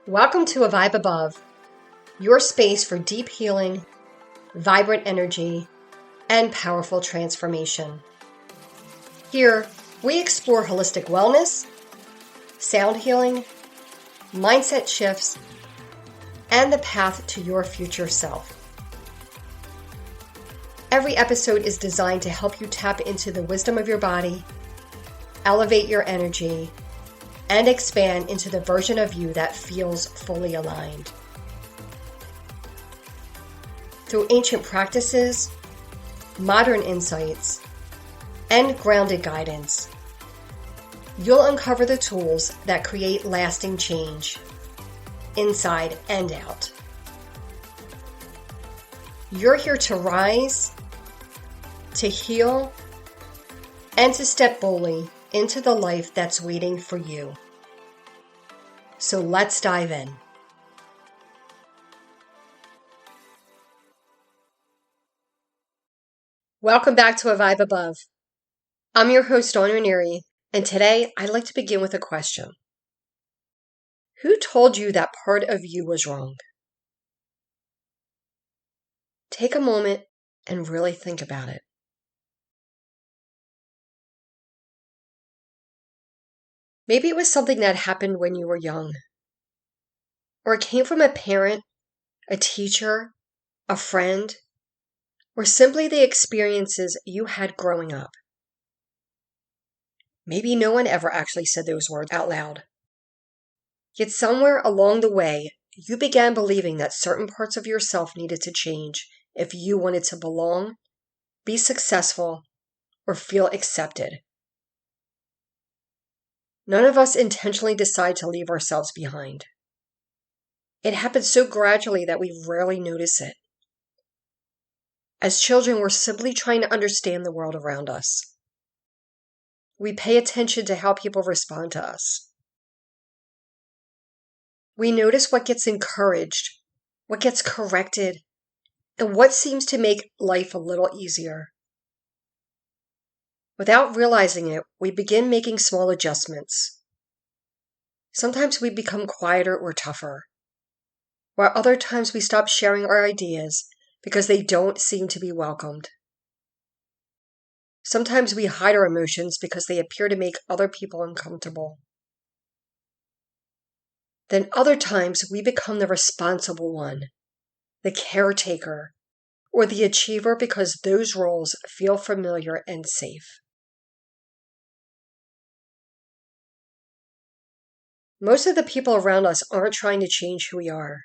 Welcome to A Vibe Above, your space for deep healing, vibrant energy, and powerful transformation. Here, we explore holistic wellness, sound healing, mindset shifts, and the path to your future self. Every episode is designed to help you tap into the wisdom of your body, elevate your energy, and expand into the version of you that feels fully aligned. Through ancient practices, modern insights, and grounded guidance, you'll uncover the tools that create lasting change, inside and out. You're here to rise, to heal, and to step boldly into the life that's waiting for you. So let's dive in. Welcome back to A Vibe Above. I'm your host, Dawn Ranieri, and today I'd like to begin with a question. Who told you that part of you was wrong? Take a moment and really think about it. Maybe it was something that happened when you were young, or it came from a parent, a teacher, a friend, or simply the experiences you had growing up. Maybe no one ever actually said those words out loud. Yet somewhere along the way, you began believing that certain parts of yourself needed to change if you wanted to belong, be successful, or feel accepted. None of us intentionally decide to leave ourselves behind. It happens so gradually that we rarely notice it. As children, we're simply trying to understand the world around us. We pay attention to how people respond to us. We notice what gets encouraged, what gets corrected, and what seems to make life a little easier. Without realizing it, we begin making small adjustments. Sometimes we become quieter or tougher, while other times we stop sharing our ideas because they don't seem to be welcomed. Sometimes we hide our emotions because they appear to make other people uncomfortable. Then other times we become the responsible one, the caretaker, or the achiever because those roles feel familiar and safe. Most of the people around us aren't trying to change who we are.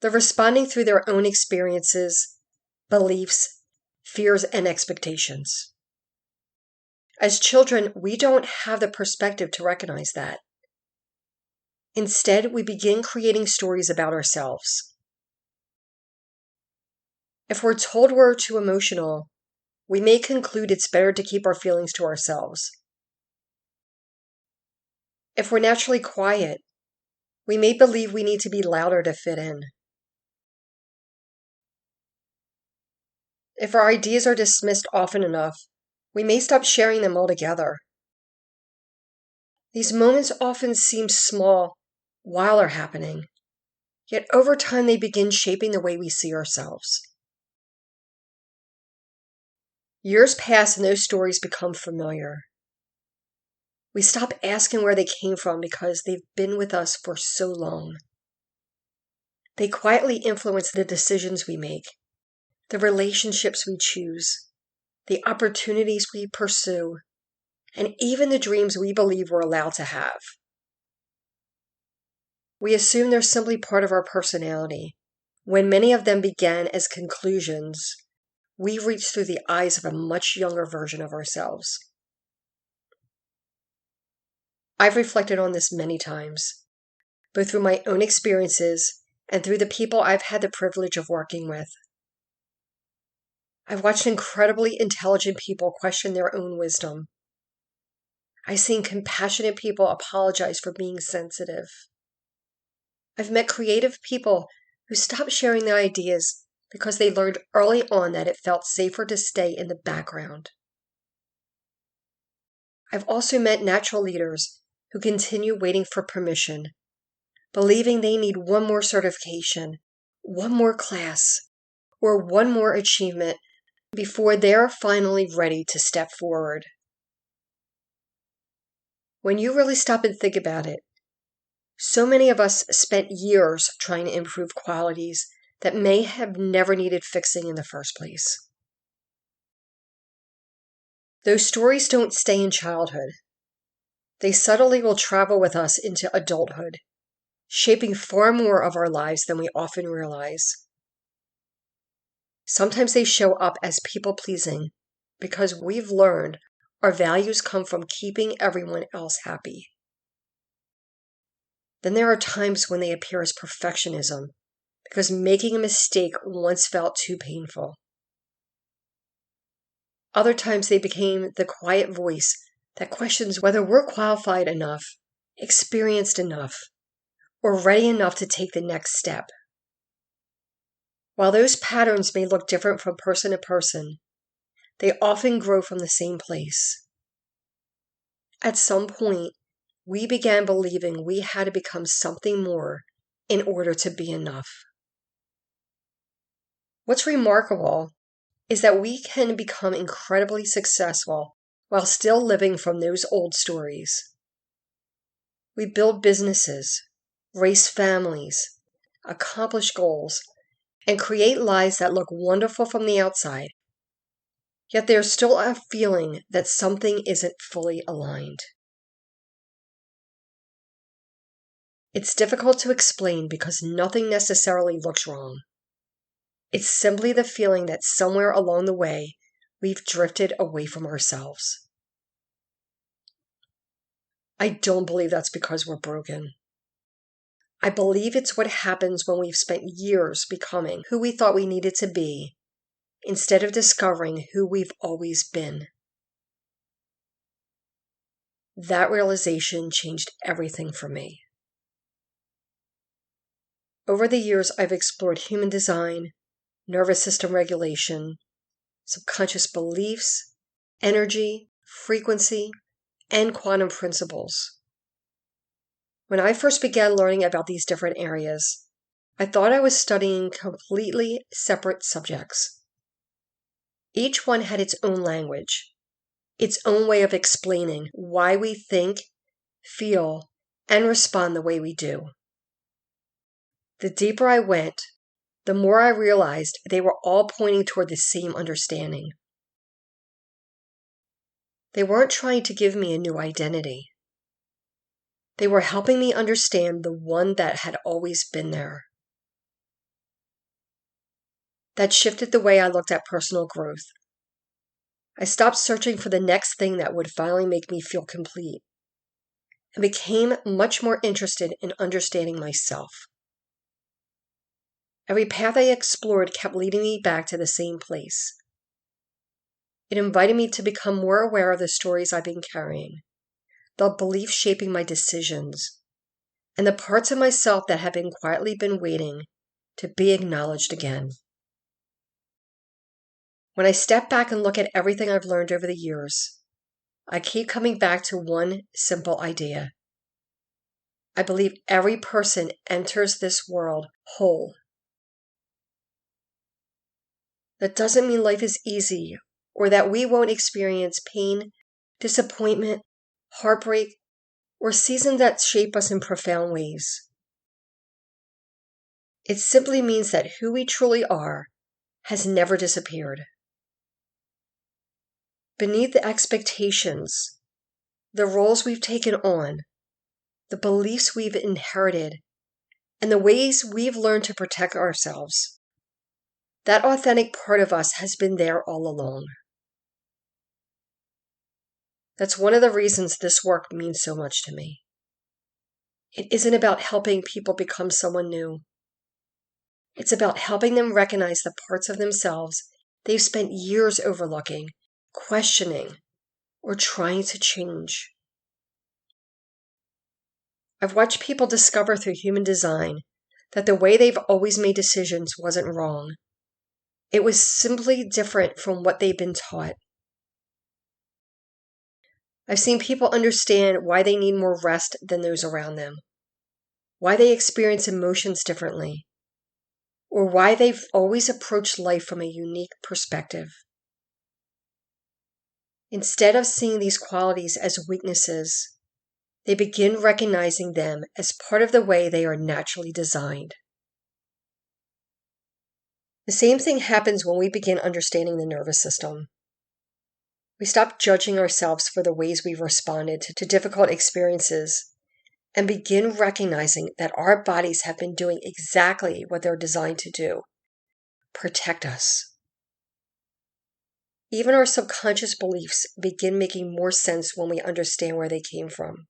They're responding through their own experiences, beliefs, fears, and expectations. As children, we don't have the perspective to recognize that. Instead, we begin creating stories about ourselves. If we're told we're too emotional, we may conclude it's better to keep our feelings to ourselves. If we're naturally quiet, we may believe we need to be louder to fit in. If our ideas are dismissed often enough, we may stop sharing them altogether. These moments often seem small while they're happening, yet over time they begin shaping the way we see ourselves. Years pass and those stories become familiar. We stop asking where they came from because they've been with us for so long. They quietly influence the decisions we make, the relationships we choose, the opportunities we pursue, and even the dreams we believe we're allowed to have. We assume they're simply part of our personality, when many of them began as conclusions we reach through the eyes of a much younger version of ourselves. I've reflected on this many times, both through my own experiences and through the people I've had the privilege of working with. I've watched incredibly intelligent people question their own wisdom. I've seen compassionate people apologize for being sensitive. I've met creative people who stopped sharing their ideas because they learned early on that it felt safer to stay in the background. I've also met natural leaders who continue waiting for permission, believing they need one more certification, one more class, or one more achievement before they're finally ready to step forward. When you really stop and think about it, so many of us spent years trying to improve qualities that may have never needed fixing in the first place. Those stories don't stay in childhood. They subtly will travel with us into adulthood, shaping far more of our lives than we often realize. Sometimes they show up as people-pleasing because we've learned our values come from keeping everyone else happy. Then there are times when they appear as perfectionism because making a mistake once felt too painful. Other times they became the quiet voice that questions whether we're qualified enough, experienced enough, or ready enough to take the next step. While those patterns may look different from person to person, they often grow from the same place. At some point, we began believing we had to become something more in order to be enough. What's remarkable is that we can become incredibly successful while still living from those old stories. We build businesses, raise families, accomplish goals, and create lives that look wonderful from the outside. Yet there's still a feeling that something isn't fully aligned. It's difficult to explain because nothing necessarily looks wrong. It's simply the feeling that somewhere along the way, we've drifted away from ourselves. I don't believe that's because we're broken. I believe it's what happens when we've spent years becoming who we thought we needed to be, instead of discovering who we've always been. That realization changed everything for me. Over the years, I've explored human design, nervous system regulation, subconscious beliefs, energy, frequency, and quantum principles. When I first began learning about these different areas, I thought I was studying completely separate subjects. Each one had its own language, its own way of explaining why we think, feel, and respond the way we do. The deeper I went, the more I realized they were all pointing toward the same understanding. They weren't trying to give me a new identity. They were helping me understand the one that had always been there. That shifted the way I looked at personal growth. I stopped searching for the next thing that would finally make me feel complete, and became much more interested in understanding myself. Every path I explored kept leading me back to the same place. It invited me to become more aware of the stories I've been carrying, the beliefs shaping my decisions, and the parts of myself that have been quietly been waiting to be acknowledged again. When I step back and look at everything I've learned over the years, I keep coming back to one simple idea. I believe every person enters this world whole. That doesn't mean life is easy or that we won't experience pain, disappointment, heartbreak, or seasons that shape us in profound ways. It simply means that who we truly are has never disappeared. Beneath the expectations, the roles we've taken on, the beliefs we've inherited, and the ways we've learned to protect ourselves, that authentic part of us has been there all along. That's one of the reasons this work means so much to me. It isn't about helping people become someone new. It's about helping them recognize the parts of themselves they've spent years overlooking, questioning, or trying to change. I've watched people discover through human design that the way they've always made decisions wasn't wrong. It was simply different from what they've been taught. I've seen people understand why they need more rest than those around them, why they experience emotions differently, or why they've always approached life from a unique perspective. Instead of seeing these qualities as weaknesses, they begin recognizing them as part of the way they are naturally designed. The same thing happens when we begin understanding the nervous system. We stop judging ourselves for the ways we've responded to difficult experiences and begin recognizing that our bodies have been doing exactly what they're designed to do: protect us. Even our subconscious beliefs begin making more sense when we understand where they came from.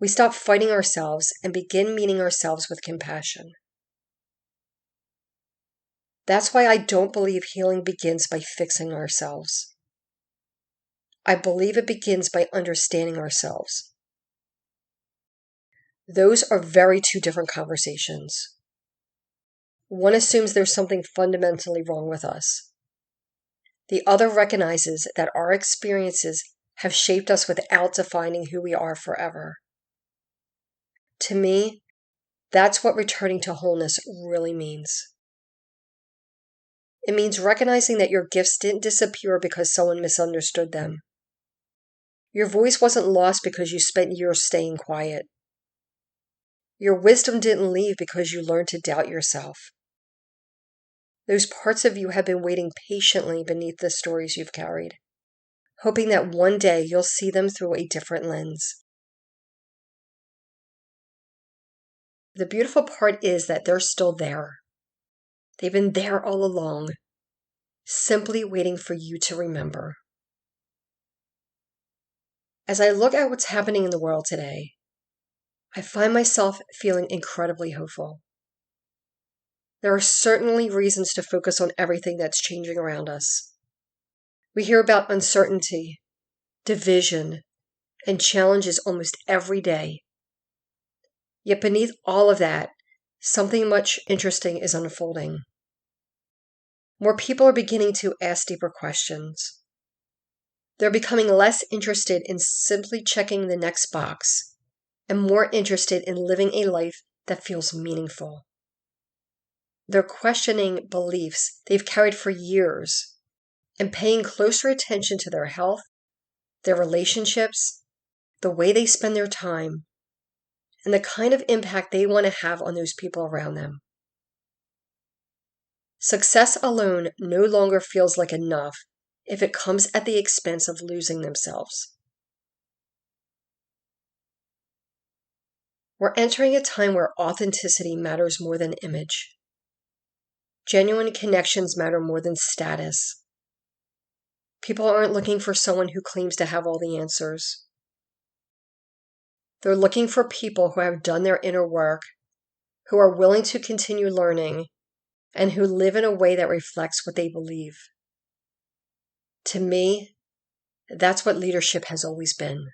We stop fighting ourselves and begin meeting ourselves with compassion. That's why I don't believe healing begins by fixing ourselves. I believe it begins by understanding ourselves. Those are very two different conversations. One assumes there's something fundamentally wrong with us. The other recognizes that our experiences have shaped us without defining who we are forever. To me, that's what returning to wholeness really means. It means recognizing that your gifts didn't disappear because someone misunderstood them. Your voice wasn't lost because you spent years staying quiet. Your wisdom didn't leave because you learned to doubt yourself. Those parts of you have been waiting patiently beneath the stories you've carried, hoping that one day you'll see them through a different lens. The beautiful part is that they're still there. They've been there all along, simply waiting for you to remember. As I look at what's happening in the world today, I find myself feeling incredibly hopeful. There are certainly reasons to focus on everything that's changing around us. We hear about uncertainty, division, and challenges almost every day. Yet beneath all of that, something much interesting is unfolding. More people are beginning to ask deeper questions. They're becoming less interested in simply checking the next box and more interested in living a life that feels meaningful. They're questioning beliefs they've carried for years and paying closer attention to their health, their relationships, the way they spend their time, and the kind of impact they want to have on those people around them. Success alone no longer feels like enough if it comes at the expense of losing themselves. We're entering a time where authenticity matters more than image. Genuine connections matter more than status. People aren't looking for someone who claims to have all the answers. They're looking for people who have done their inner work, who are willing to continue learning, and who live in a way that reflects what they believe. To me, that's what leadership has always been.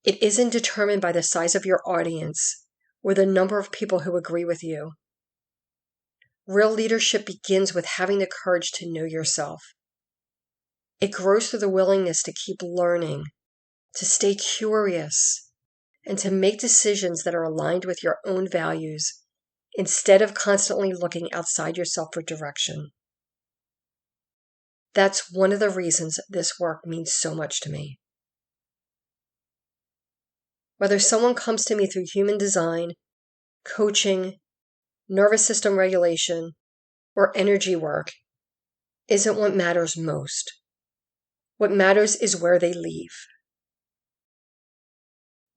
It isn't determined by the size of your audience or the number of people who agree with you. Real leadership begins with having the courage to know yourself. It grows through the willingness to keep learning, to stay curious, and to make decisions that are aligned with your own values instead of constantly looking outside yourself for direction. That's one of the reasons this work means so much to me. Whether someone comes to me through human design, coaching, nervous system regulation, or energy work, isn't what matters most. What matters is where they leave.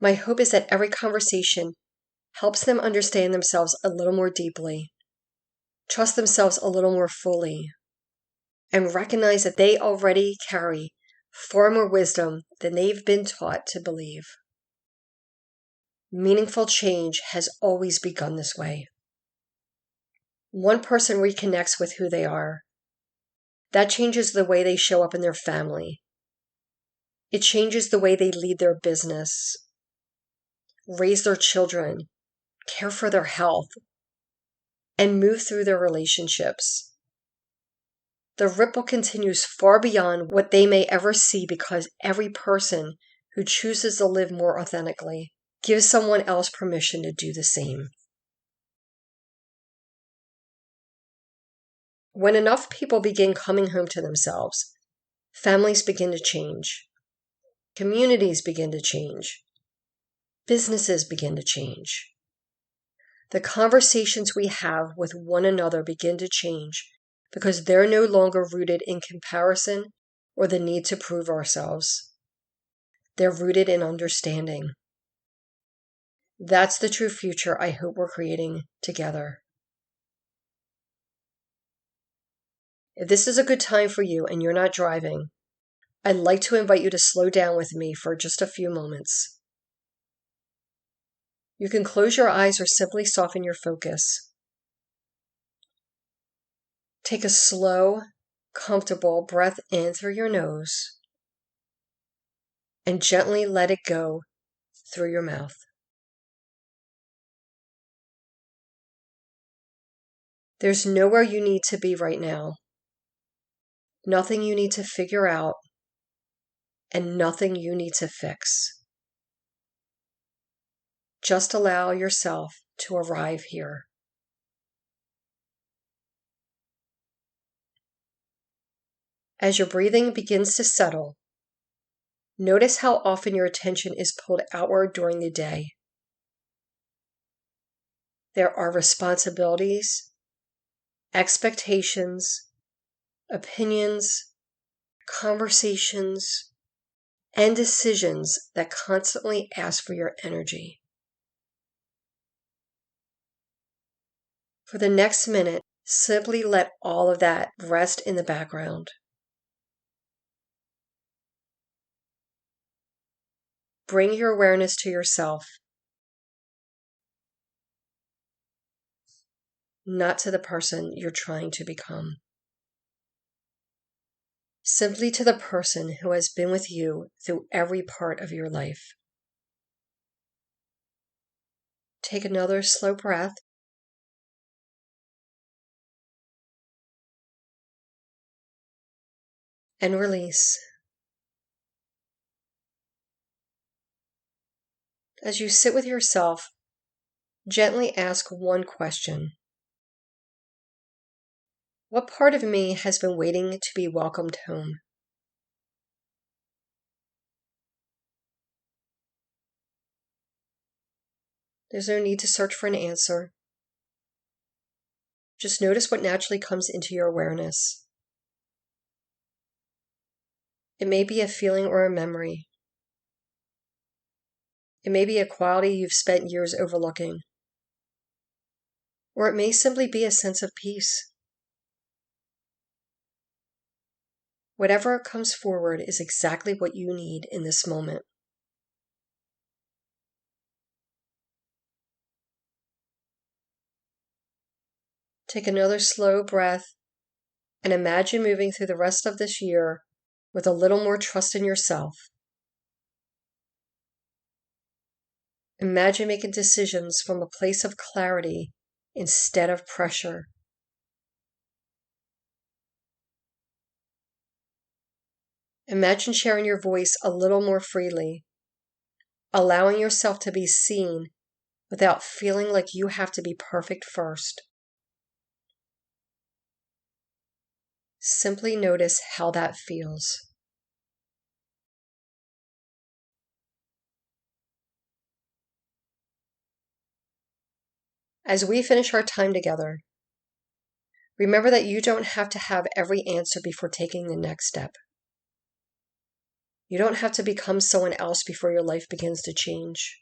My hope is that every conversation helps them understand themselves a little more deeply, trust themselves a little more fully, and recognize that they already carry far more wisdom than they've been taught to believe. Meaningful change has always begun this way. One person reconnects with who they are. That changes the way they show up in their family. It changes the way they lead their business, raise their children, care for their health, and move through their relationships. The ripple continues far beyond what they may ever see because every person who chooses to live more authentically Give someone else permission to do the same. When enough people begin coming home to themselves, families begin to change, communities begin to change, businesses begin to change. The conversations we have with one another begin to change because they're no longer rooted in comparison or the need to prove ourselves. They're rooted in understanding. That's the true future I hope we're creating together. If this is a good time for you and you're not driving, I'd like to invite you to slow down with me for just a few moments. You can close your eyes or simply soften your focus. Take a slow, comfortable breath in through your nose and gently let it go through your mouth. There's nowhere you need to be right now, nothing you need to figure out, and nothing you need to fix. Just allow yourself to arrive here. As your breathing begins to settle, notice how often your attention is pulled outward during the day. There are responsibilities, expectations, opinions, conversations, and decisions that constantly ask for your energy. For the next minute, simply let all of that rest in the background. Bring your awareness to yourself, not to the person you're trying to become. Simply to the person who has been with you through every part of your life. Take another slow breath. And release. As you sit with yourself, gently ask one question. What part of me has been waiting to be welcomed home? There's no need to search for an answer. Just notice what naturally comes into your awareness. It may be a feeling or a memory. It may be a quality you've spent years overlooking. Or it may simply be a sense of peace. Whatever comes forward is exactly what you need in this moment. Take another slow breath and imagine moving through the rest of this year with a little more trust in yourself. Imagine making decisions from a place of clarity instead of pressure. Imagine sharing your voice a little more freely, allowing yourself to be seen without feeling like you have to be perfect first. Simply notice how that feels. As we finish our time together, remember that you don't have to have every answer before taking the next step. You don't have to become someone else before your life begins to change.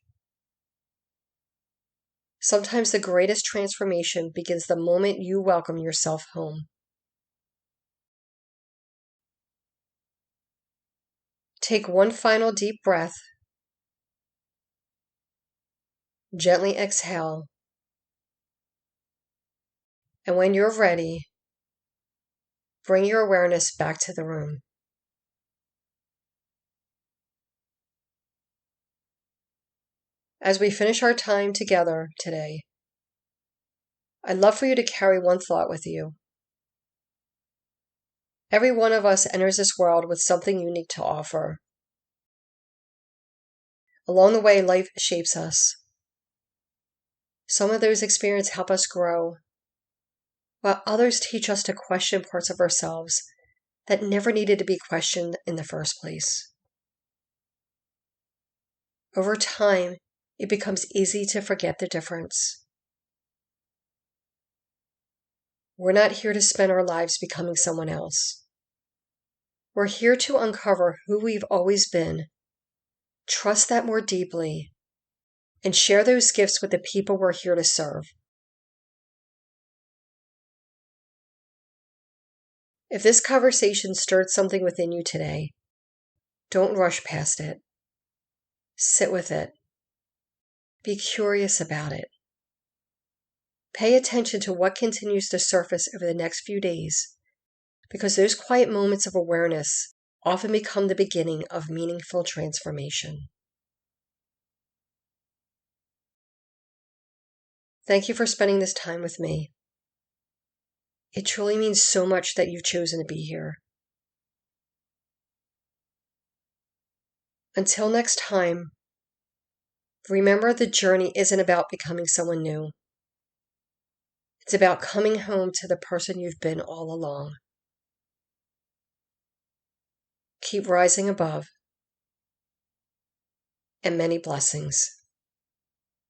Sometimes the greatest transformation begins the moment you welcome yourself home. Take one final deep breath. Gently exhale. And when you're ready, bring your awareness back to the room. As we finish our time together today, I'd love for you to carry one thought with you. Every one of us enters this world with something unique to offer. Along the way, life shapes us. Some of those experiences help us grow, while others teach us to question parts of ourselves that never needed to be questioned in the first place. Over time, it becomes easy to forget the difference. We're not here to spend our lives becoming someone else. We're here to uncover who we've always been, trust that more deeply, and share those gifts with the people we're here to serve. If this conversation stirred something within you today, don't rush past it. Sit with it. Be curious about it. Pay attention to what continues to surface over the next few days, because those quiet moments of awareness often become the beginning of meaningful transformation. Thank you for spending this time with me. It truly means so much that you've chosen to be here. Until next time, remember the journey isn't about becoming someone new. It's about coming home to the person you've been all along. Keep rising above, and many blessings.